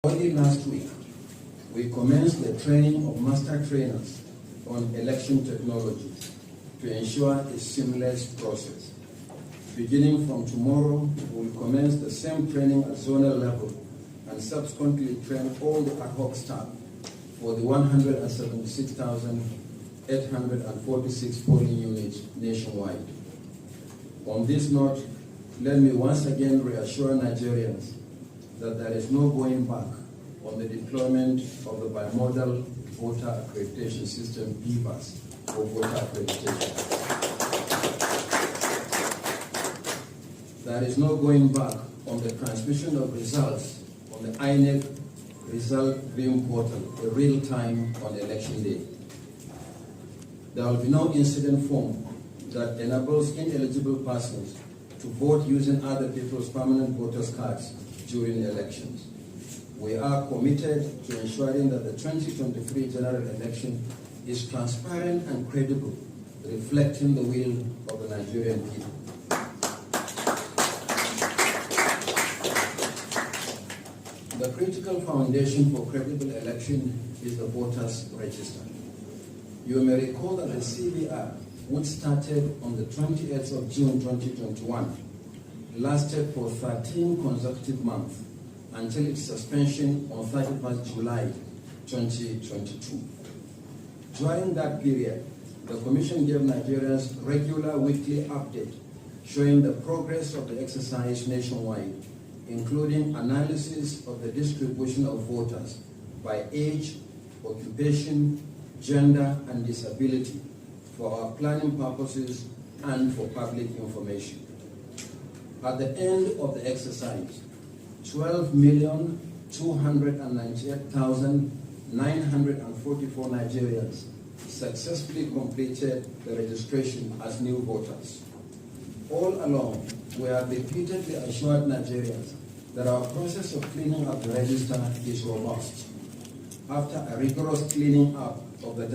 Only last week, we commenced the training of master trainers on election technology to ensure a seamless process. Beginning from tomorrow, we will commence the same training at zonal level and subsequently train all the ad hoc staff for the 176,846 polling units nationwide. On this note, let me once again reassure Nigerians that there is no going back on the deployment of the bimodal voter accreditation system, bvas, or voter accreditation. There is no going back on the transmission of results on the inec result viewing portal in real time on election day. There will be no incident form that enables ineligible persons to vote using other people's permanent voters' cards during elections. We are committed to ensuring that the 2023 general election is transparent and credible, reflecting the will of the Nigerian people. The critical foundation for credible election is the voters' register. You may recall that the CVR, which started on the 28th of June 2021, lasted for 13 consecutive months until its suspension on 31st July 2022. During that period, the Commission gave Nigerians regular weekly update showing the progress of the exercise nationwide, including analysis of the distribution of voters by age, occupation, gender, and disability for our planning purposes and for public information. At the end of the exercise, 12,298,944 Nigerians successfully completed the registration as new voters. All along, we have repeatedly assured Nigerians that our process of cleaning up the register is robust. After a rigorous cleaning up of the